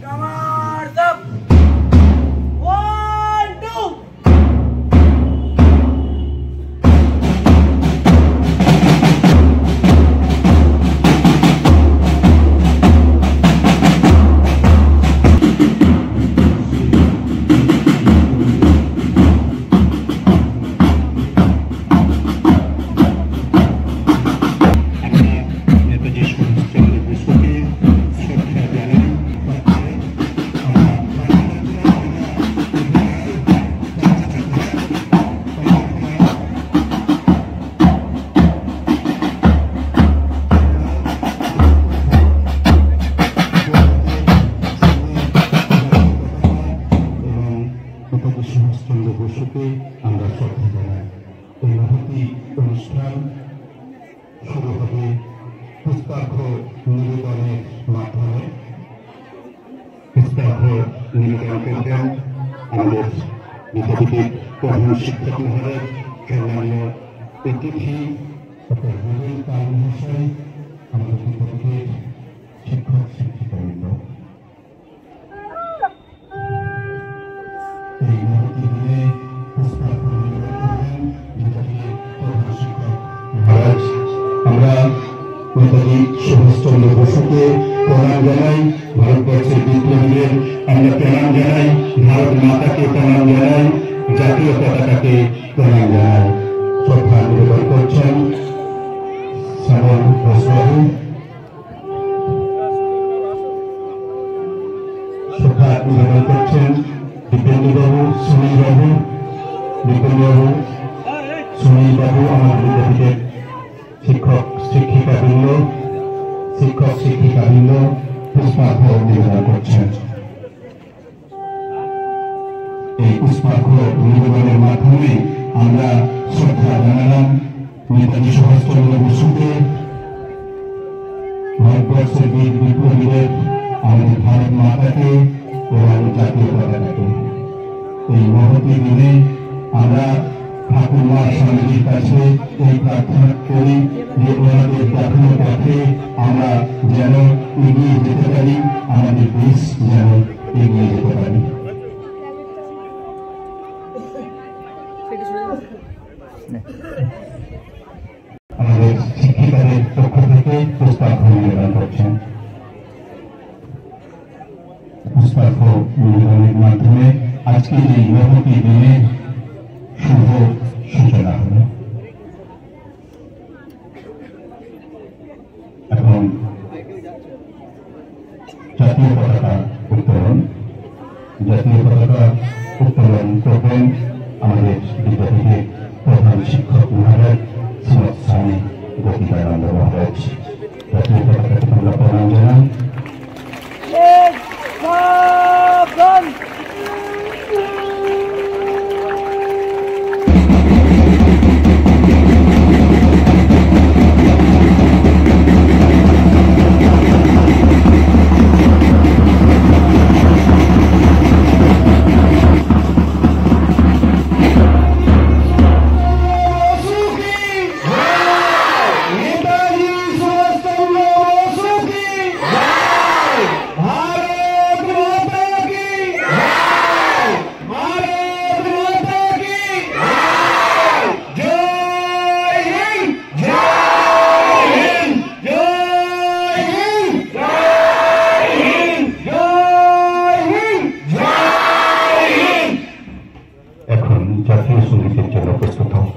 Commands up. 1, 2. আমরা শ্রদ্ধা জানাই। এই মহতি অনুষ্ঠান শুরু হবে পুষ্পার্ঘ নিবেদনের মাধ্যমে। পুষ্পার্ঘ নিবেদন করবেন আমাদের বিদ্যাপীঠের প্রধান শিক্ষক মহোদয়, অন্যান্য অতিথি রুবেল পাল মহাশয়, আমাদের বিদ্যাপীঠের শিক্ষক শিক্ষিকাবৃন্দ। এই মহতি দিনে পুষ্পার্ঘ নিবেদন করবেন বিদ্যাপীঠের প্রধান শিক্ষক মহারাজ। আমরা নেতাজি সুভাষচন্দ্র বসুকে প্রণাম জানাই, ভারতবর্ষের বিপ্লবীদের আমরা প্রণাম জানাই, ভারত মাতাকে প্রণাম জানাই, জাতীয় পতাকাকে প্রণাম জানাই। শ্রদ্ধা নিবেদন করছেন শ্যামল ঘোষবাবু, শ্রদ্ধা নিবেদন করছেন দীপেন্দ্রবাবু, সুনীলবাবু, দীপেন্দ্রবাবু, সুনীলবাবু, আমার বিদ্যাপীঠের শিক্ষক শিক্ষিকাবৃন্দ, পুষ্পার্ঘ নিবেদন করছেন। এই পুষ্পার্ঘ নিবেদনের মাধ্যমে আমরা শ্রদ্ধা জানালাম নেতাজি সুভাষচন্দ্র বসুকে, ভারতবর্ষের বীর বিপ্লবীদের, আমাদের ভারত মাতাকে এবং জাতীয় পতাকাকে। এই মহতি দিনে আমরা ঠাকুরমা স্বামীজির কাছে এই প্রার্থনা করি যে ওনাদের দেখানো পথে আমরা যেন এগিয়ে যেতে পারি, আমাদের দেশ যেন এগিয়ে যেতে পারি। আমাদের শিক্ষিকাদের পক্ষ থেকে পুষ্পার্ঘ নিবেদন করছেন। পুষ্পার্ঘ নিবেদনের মাধ্যমে আজকের এই মহতি দিনের শুভ সূচনা হল। এখন জাতীয় পতাকা উত্তোলন করবেন আমাদের বিদ্যাপীঠের প্রধান শিক্ষক মহারাজ শ্রীমৎ স্বামী গোপীকানন্দ মহারাজ। জাতীয় পতাকাকে আমরা প্রণাম জানাই। জাতীয় সঙ্গীতের জন্য প্রস্তুত হন।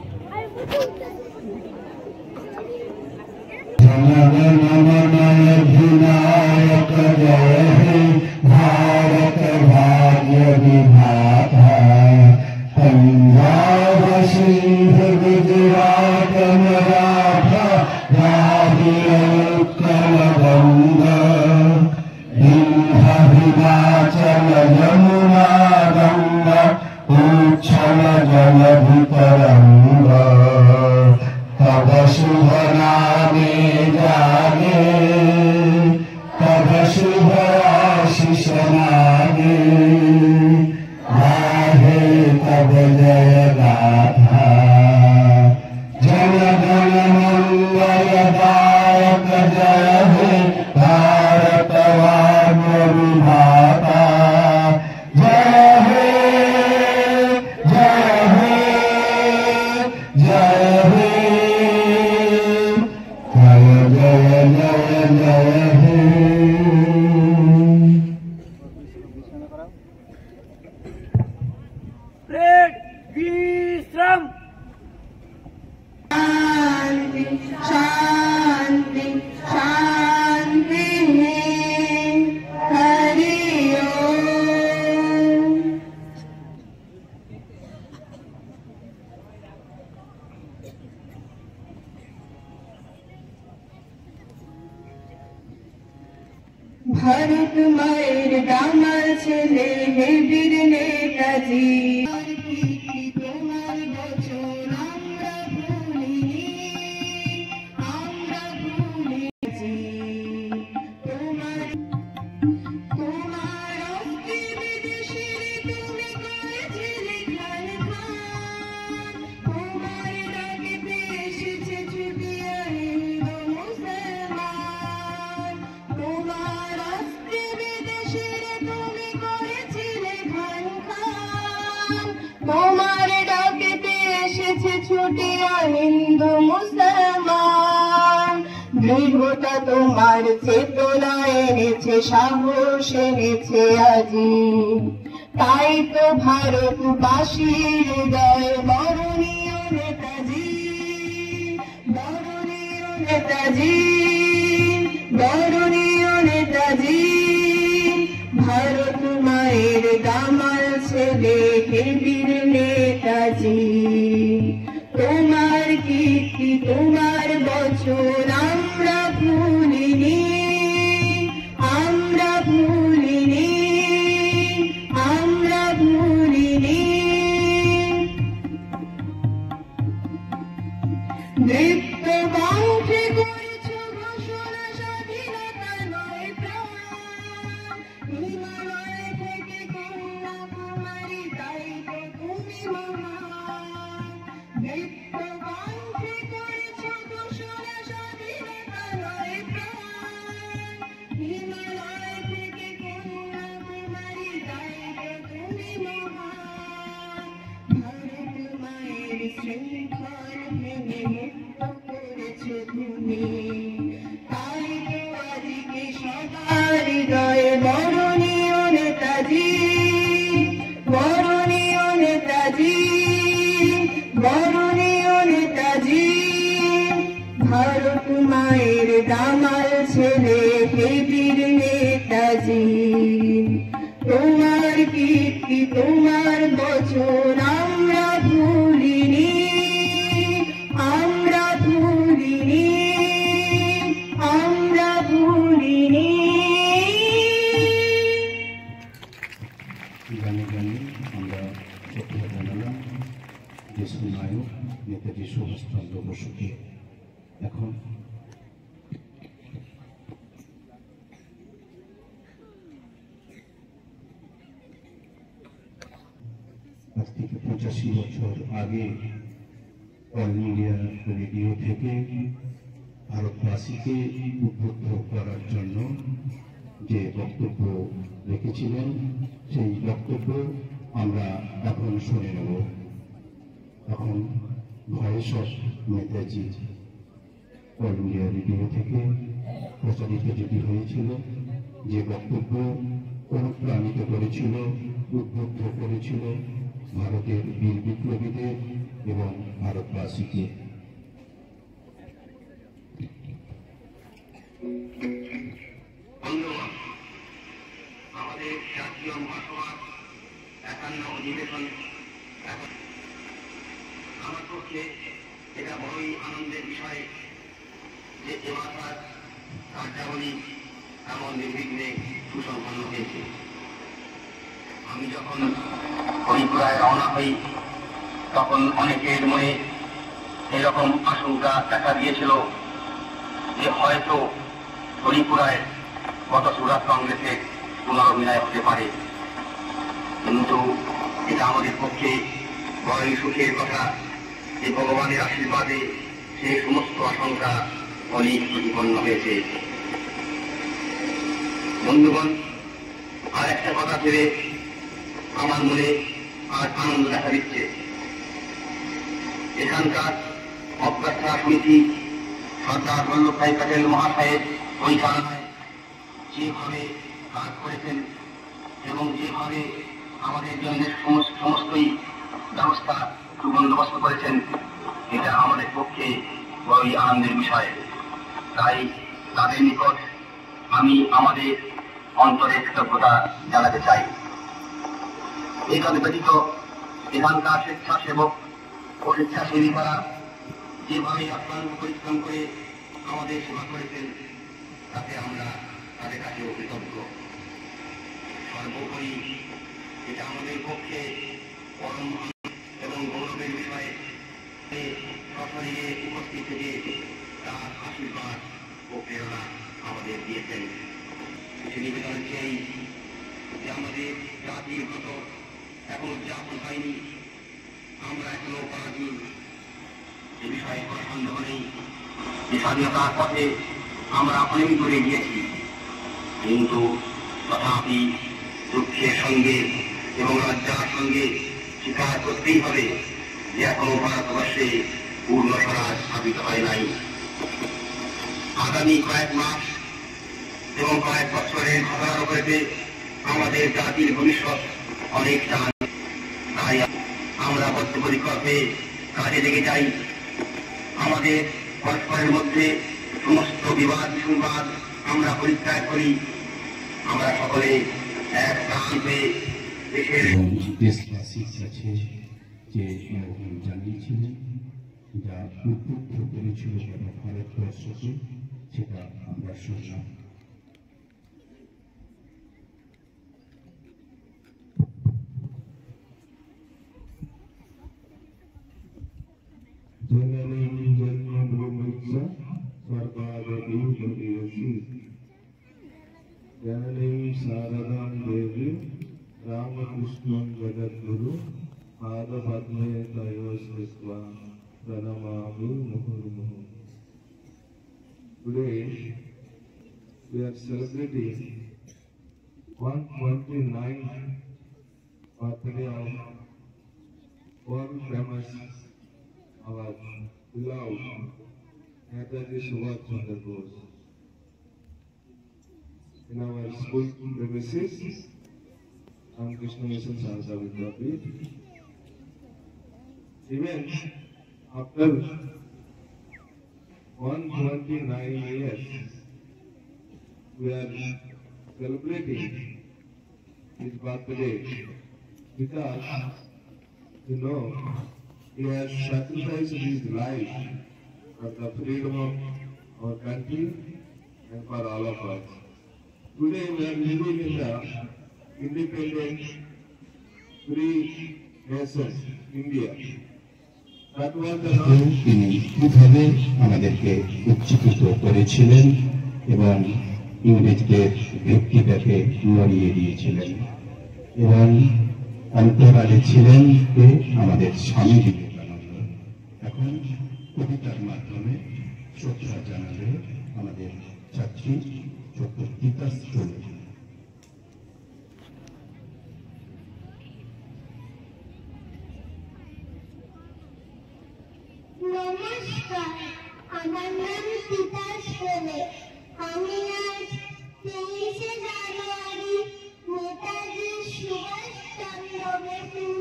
जनगणमनाधिनायक जय हे भारत भाग्य विधाता, पंजाब सिंध गुजरात मराठा द्राविड़ उत्कल गंगा, विंध्य हिमाचल यमुना गंगा उच्छल जलधि तरंगा, तब शुभ नामे जागे, तब शुभ आशीष मागे, गाहे तब जय गाथा। जन गण मंगलदायक जय हे भारत भाग्य विधाता, ভারত মায়ের দামাল ছেলে হে বীর নেতাজি। তোমার বচন আমরা ভুলিনি, আমরা ভুলিনি। তোমার অস্ত্রে বিদেশে তুমি করেছিলে খান, তোমার ডাকেতে এসেছে ছুটিয়া হিন্দু মুসলমান। তোমার অস্ত্রে বিদেশে তুমি করেছিলে খান, তোমার ডাকেতে এসেছে ছুটিয়া হিন্দু মুসলমান। দৃঢ়তা তোমার চেতনা এনেছে, সাহস এনেছে আজি, তাই তো ভারতবাসীর হৃদয় বরণীয় নেতাজি, বরণীয় নেতাজি, বরণীয় নেতাজি। ভারত মায়ের দামাল ছেলে হে বীর নেতাজি। তোমার কীর্তি তোমার বচন আমরা ভুলিনি, আমরা ভুলিনি, আমরা ভুলিনি। দীপ্ত কণ্ঠে করেছ ঘোষণা, স্বাধীনতা নয় প্রাণ। হিমালয় থেকে কন্যাকুমারী, তাই তো তুমি মহান। দীপ্ত কণ্ঠে করেছ ঘোষণা, স্বাধীনতা নয় প্রাণ। হিমালয় থেকে কন্যাকুমারী, তাই তো তুমি মহান। ভারত মায়ের শৃঙ্খল ভেঙে মুক্ত করেছ তুমি, তাই তো আজকে সবার হৃদয়ে বরণীয় নেতাজি, বরণীয় নেতাজি, বরণীয় নেতাজি। ভারত মায়ের দামাল ছেলে হে বীর নেতাজি। তোমার কীর্তি তোমার বচন আমরা ভুলিনি, আমরা ভুলিনি, আমরা ভুলিনি। গানে গানে আমরা শ্রদ্ধা জানালাম দেশের নায়ক নেতাজি সুভাষচন্দ্র বসুকে। এখন আজ থেকে 85 বছর আগে অল ইন্ডিয়া রেডিও থেকে ভারতবাসীকে উদ্বুদ্ধ করার জন্য যে বক্তব্য রেখেছিলেন, সেই বক্তব্য আমরা এখন শুনে নেব। এখন voice of Netaji all India radio থেকে প্রচারিত যেটি হয়েছিল, যে বক্তব্য অনুপ্রাণিত করেছিল, উদ্বুদ্ধ করেছিল ভারতের বীর বিপ্লবীদের এবং ভারতবাসীকে। আমাদের জাতীয় মহাসভার 51 অধিবেশন আমার পক্ষে এটা বড়ই আনন্দের বিষয় যে এবার কার্যাবলী এমন নির্বিঘ্নে সুসম্পন্ন হয়েছে। আমি যখন হরিপুরায় রওনা হই তখন অনেকের মনে এরকম আশঙ্কা দেখা দিয়েছিল যে হয়তো হরিপুরায় গত সুরাট কংগ্রেসের পুনরভিনয় হতে পারে, কিন্তু এটা আমাদের পক্ষে বড়ই সুখের কথা যে ভগবানের আশীর্বাদে সেই সমস্ত আশঙ্কা অনেক প্রতিপন্ন হয়েছে। বন্ধুগণ, আর একটা কথা ভেবে আমার মনে আজ আনন্দ দেখা দিচ্ছে। এখানকার অভ্যর্থনা সমিতি সর্দার বল্লভভাই প্যাটেল মহাশয়ের পরিচালনায় যেভাবে কাজ করেছেন এবং যেভাবে আমাদের জন্য সমস্তই ব্যবস্থা সুবন্দোবস্ত করেছেন, এটা আমাদের পক্ষে বড়ই আনন্দের বিষয়। তাই তাদের নিকট আমি আমাদের অন্তরের কৃতজ্ঞতা জানাতে চাই। এই কাজ ব্যতীত এখানকার স্বেচ্ছাসেবক ও স্বেচ্ছাসেবীরা যেভাবে অক্লান্ত পরিশ্রম করে আমাদের সেবা করেছেন, তাতে আমরা তাদের কাছে কাছেও কৃতজ্ঞ। সর্বোপরি এটা আমাদের পক্ষে পরম এবং গৌরবের বিষয়ে সশরীরে উপস্থিত থেকে তার আশীর্বাদ ও প্রেরণা আমাদের দিয়েছেন। কিছু নিবেদন সেই যে আমাদের জাতির ব্রত এখন উদযাপন হয়নি, আমরা এখনো পরাধীন, এ বিষয়ে কোনো সন্দেহ নেই। যে স্বাধীনতার পথে আমরা অনেক দূরে গিয়েছি, কিন্তু তথাপি দুঃখের সঙ্গে এবং লজ্জার সঙ্গে স্বীকার করতেই হবে যে এখনো ভারতবর্ষে পূর্ণ স্বরাজ স্থাপিত হয় নাই। আগামী কয়েক মাস এবং কয়েক বছরের ঘটনার উপরে আমাদের জাতির ভবিষ্যৎ অনেকটা, তাই আমরা বদ্ধপরিকল্পে কাজে লেগে যাই। আমাদের পরস্পরের মধ্যে সমস্ত বিবাদ সংবাদ আমরা পরিত্যাগ করি। আমরা সকলে এক প্রান্তে দেশের দেশবাসীর কাছে যে আহ্বান জানিয়েছিলেন, যা উদ্বুদ্ধ করেছিল গোটা ভারতবর্ষকে, সেটা আমরা শুনলাম। जननीं जन्मभूमिश्च स्वर्गादपि जननीं शारदां देवीं रामकृष्णं जगद्गुरु पादपद्मे तयोः स्थित्वा प्रणमामि मुहुर्मुहुः. Today we are celebrating 129th birthday of world famous our beloved Netaji Subhash Chandra Bose. In our school premises, Ramakrishna Mission Sarada Vidyapith, even after 129 years, we are celebrating his birthday because you know he has sacrificed his life for the freedom of our country and for all of us. Today we are living in the independent, free nation, India. That was the তিনি কিভাবে আমাদেরকে উজ্জীবিত করেছিলেন এবং ইংরেজদের ভিত্তিটাকে নড়িয়ে দিয়েছিলেন, এবং অন্তরালে ছিলেন কে আমাদের স্বামী বিবেকানন্দ। এখন কবিতার মাধ্যমে শ্রদ্ধা জানাবে আমাদের ছাত্রী ছোট্ট গীতাশ্রী। নমস্কার, আমার নাম গীতাশ্রী। আমি আজ 23শে জানুয়ারি নেতাজি সুভাষ চন্দ্র বসুর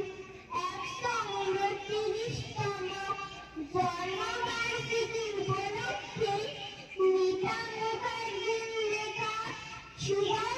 129তম জন্মবার্ষিকী উপলক্ষে মিতা মুখার্জির লেখা সুভাষ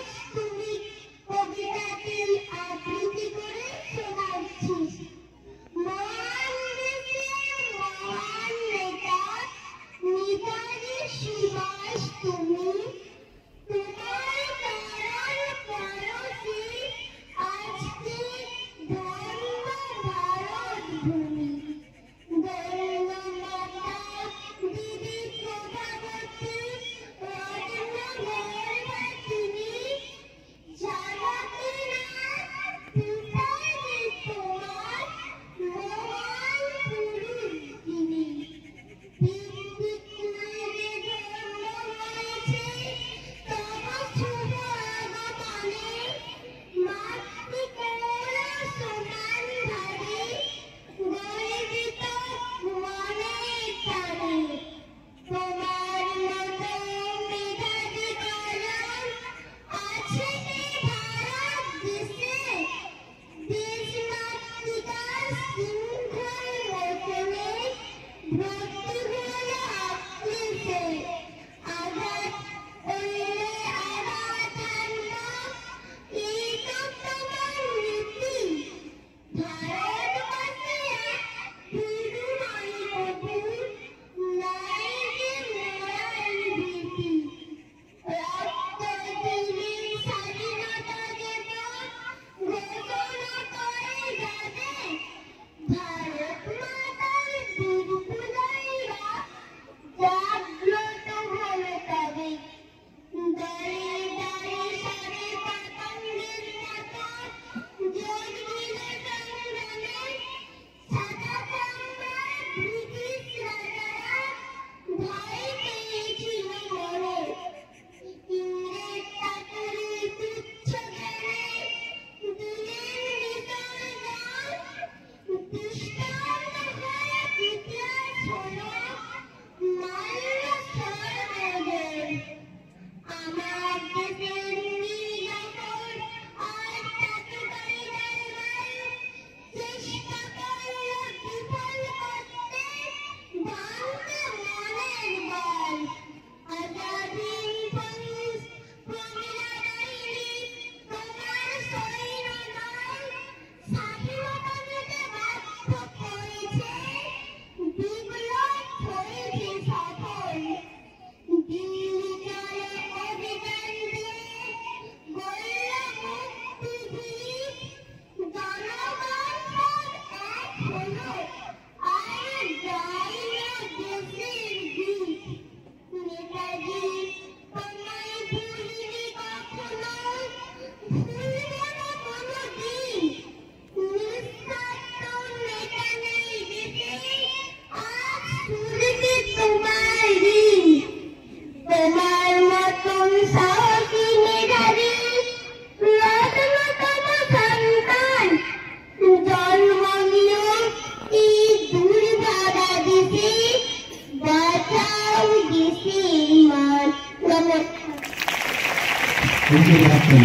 সুন্দরভাবে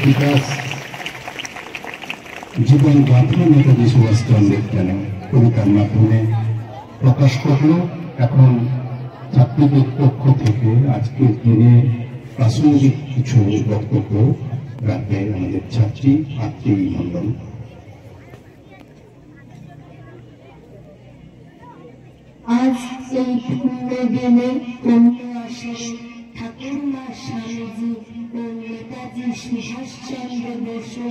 বিকাশ জীবন গাঁথা নেতাজি সুভাষচন্দ্রের কেন কবিতার মাধ্যমে প্রকাশ করল। এখন ছাত্রীদের পক্ষ থেকে আজকের দিনে প্রাসঙ্গিক কিছু বক্তব্য রাখবে আমাদের ছাত্রী আত্মী মন্ডল। আজ এই পূর্ণ দিনে অন্য আসরে ঠাকুরমা স্বামীজি ও নেতাজি সুভাষচন্দ্র বসু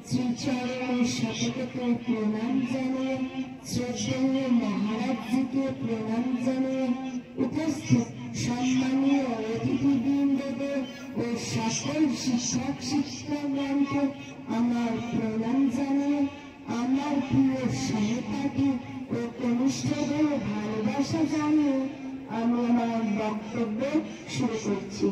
শ্রীচরণে শতকত প্রণাম জানিয়ে শ্রদ্ধেয় মহারাজজিকে প্রণাম জানিয়ে উপস্থিত সম্মানীয় অতিথিবৃন্দদের ও সকল শিক্ষক শিক্ষকগণকে আমার প্রণাম জানিয়ে আমার প্রিয় সহপাঠী ও কনিষ্ঠদের ভালোবাসা জানিয়ে আমি আমার বক্তব্য শুরু করছি।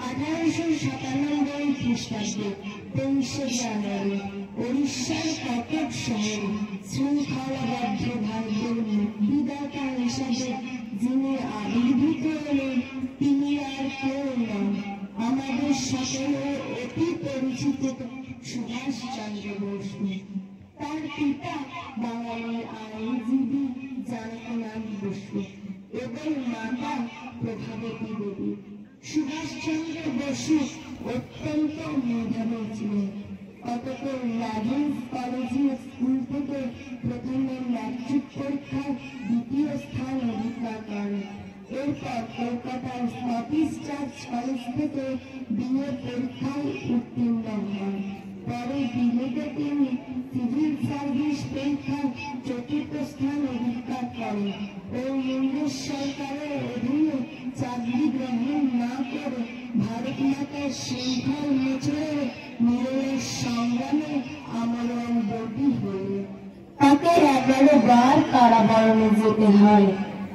1897 খ্রিস্টাব্দে 23শে জানুয়ারি উড়িষ্যার কটক শহরে শৃঙ্খলাবদ্ধ ভারতের মুক্তিদাতা হিসাবে যিনি আবির্ভূত হলেন তিনি আর কেউ নন, আমাদের সকলের অতি পরিচিত সুভাষচন্দ্র বসু। তার পিতা বাঙালির আইনজীবী জানকীনাথ বসু এবং মাতা প্রভাবতী দেবী। সুভাষচন্দ্র বসু অত্যন্ত মেধাবী ছিলেন। অতঃপর রাজেন্স কলেজিয়েট স্কুল থেকে প্রথমে ম্যাট্রিক পরীক্ষায় দ্বিতীয় স্থান অধিকার করেন। এরপর কলকাতার স্কটিশ চার্চ কলেজ থেকে বিএ পরীক্ষায় উত্তীর্ণ হন। পরে দিল্লিতে তিনি সিভিল সার্ভিস পরীক্ষায় চতুর্থ স্থান অধিকার করেন ও ইংরেজ সরকারের অধীনে চাকরি গ্রহণ না করে ভারত মাতার শৃঙ্খল মোচড়ে নিরয়ের সংগ্রামে আমরণবর্তী হলেন। তাকে 11 বার কারাবরণে যেতে হয়।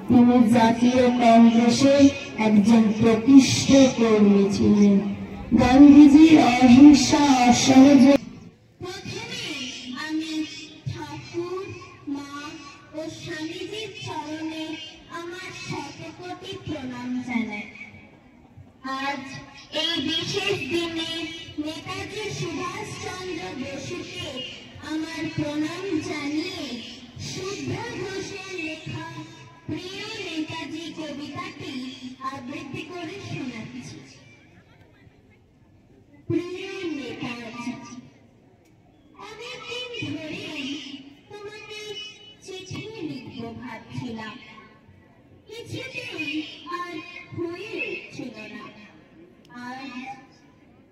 তিনি জাতীয় কংগ্রেসের একজন প্রতিষ্ঠ কর্মী ছিলেন। গান্ধীজির অহিংসা অসহযোগ। প্রথমে আমি ঠাকুর মা ও স্বামীজির চরণে আমার শতকোটি প্রণাম জানাই। আজ এই বিশেষ দিনে নেতাজি সুভাষচন্দ্র বসুকে আমার প্রণাম জানিয়ে শুভ্রা ঘোষের লেখা প্রিয় নেতাজি কবিতাটি আবৃত্তি করে শোনাচ্ছি। প্রিয় নেতাজি, অনেকদিন ধরেই তোমাকে চিঠি লিখব ভাবছিলাম, কিছুতেই আর হয়ে উঠছিল না। আজ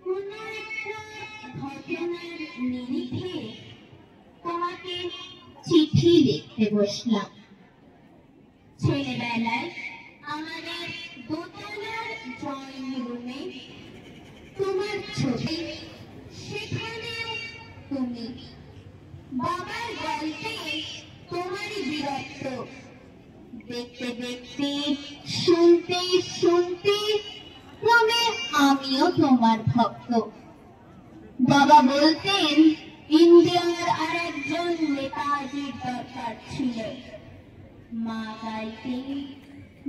কোন একটা ঘটনার নিরিখে তোমাকে চিঠি লিখতে বসলাম। ছেলেবেলায় আমাদের দোতলার ড্রয়িং রুমে তোমার ছবি, সেখানেও তুমি। বাবার গল্পে তোমারই বীরত্ব দেখতে দেখতে, শুনতে শুনতে ক্রমে আমিও তোমার ভক্ত। বাবা বলতেন ইন্ডিয়ার আর একজন নেতাজির দরকার ছিল। মা গাইতেন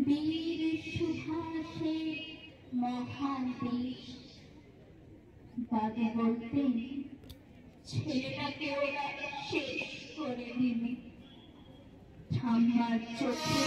বীর সুভাষের মহান দেশ। বাবা বলতেন ছেলেটাকে ওরা শেষ করে দিবে। ঠাম্মার চোখে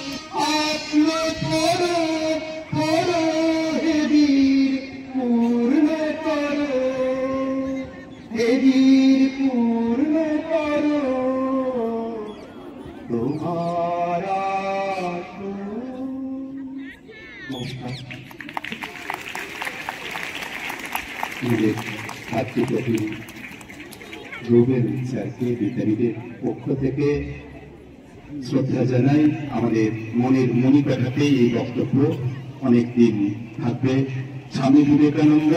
ছাত্রী রুবেল স্যারকে বিদ্যানীদের পক্ষ থেকে শ্রদ্ধা জানাই। আমাদের মনের মণিকাঠাতে এই বক্তব্য অনেকদিন থাকবে। Swami Vivekananda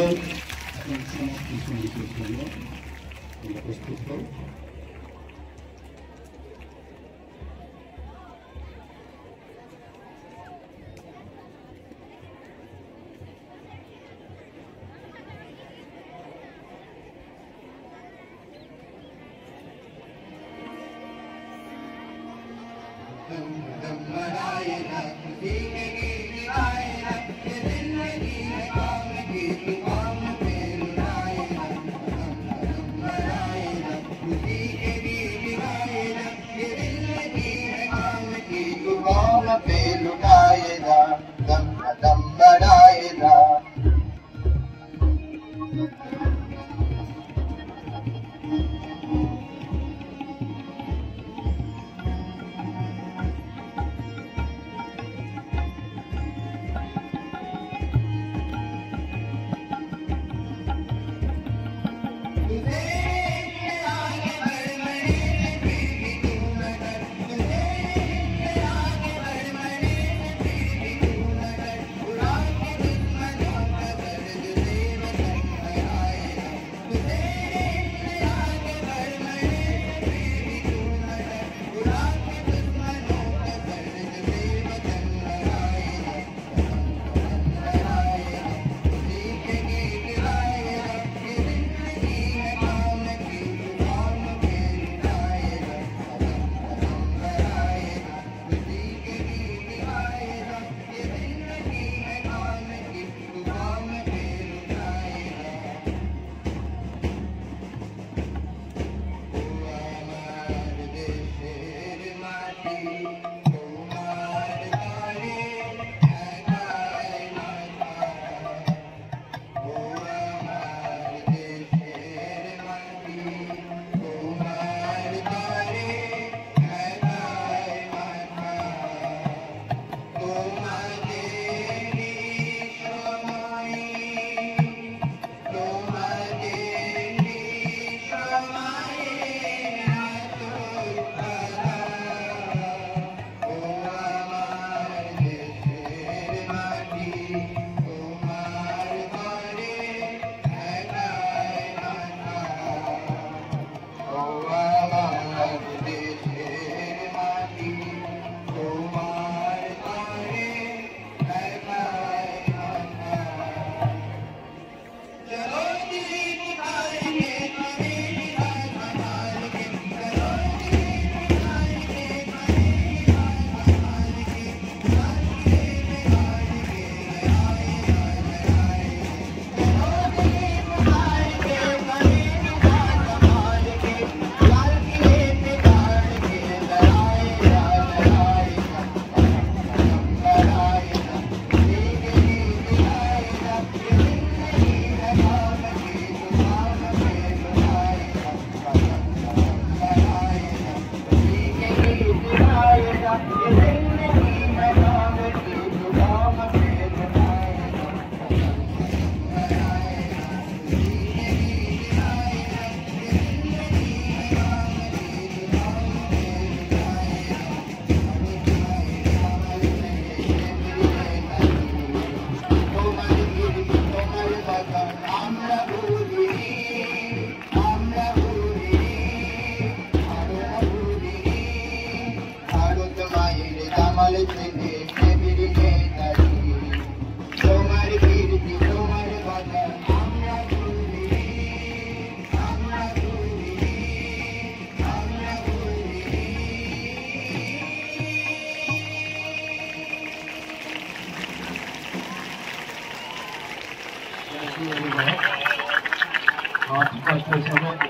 Dum dum dum,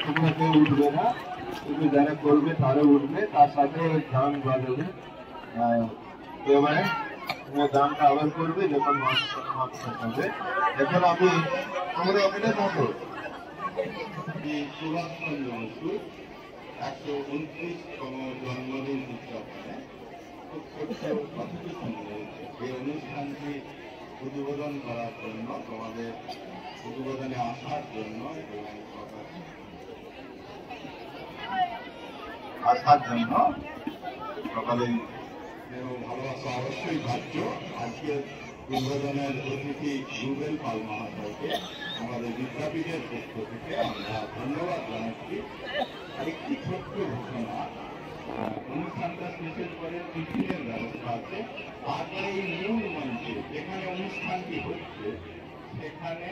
তোমরা কেউ উঠবে না, কিন্তু যারা করবে তারা উঠবে, তার সাথে গান বাজাবে। এবারে তোমার গানটা আবার করবে যখন হবে। এখন তোমরা ওখানে থাকো। সুভাষচন্দ্র বসুর 129তম জন্মদিন উদযাপনে এই অনুষ্ঠানটি উদ্বোধন করার জন্য, তোমাদের উদ্বোধনে আসার জন্য সকালে ভালোবাসা অবশ্যই পাচ্ছ। আজকে উদ্বোধনের অতিথি রুবেল পাল মহাশয়কে আমাদের বিদ্যাপীঠের পক্ষ থেকে আমরা ধন্যবাদ জানাচ্ছি। আরেকটি ছোট্ট ঘোষণা, অনুষ্ঠানটা শেষের পরে টিফিনের ব্যবস্থা আছে। তারপরে এই মূল মঞ্চে যেখানে অনুষ্ঠানটি হচ্ছে সেখানে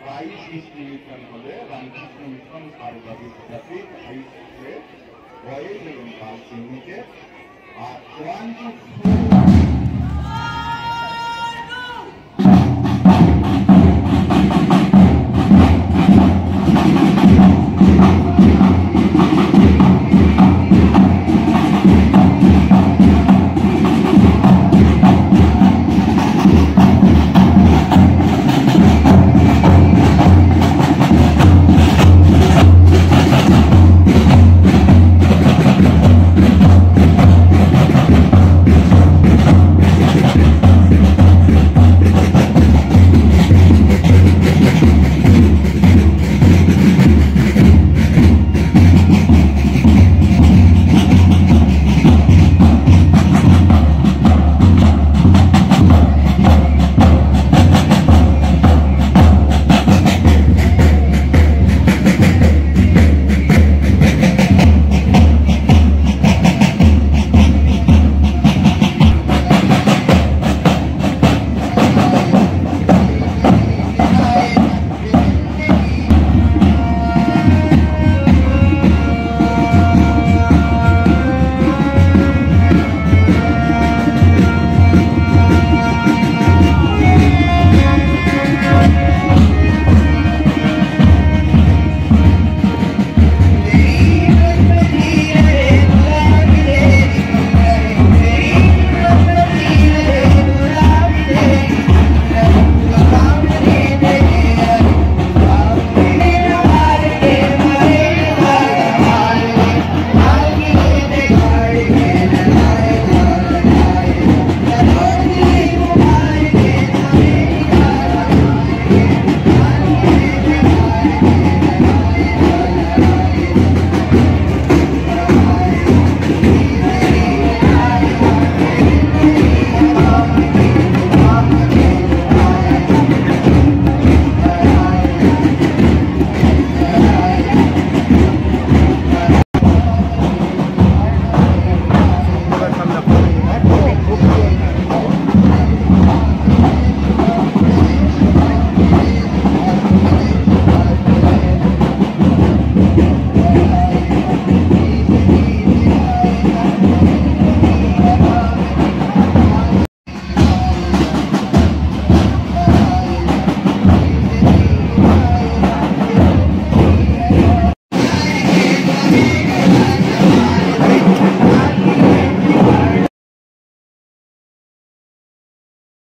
প্রাইজ ডিস্ট্রিবিউশন হবে রামকৃষ্ণ মিশন সারদা বিদ্যাপীঠ হাই স্কুলে বয়েজ এবং গার্লস ইউনিটে। আর 1 to 4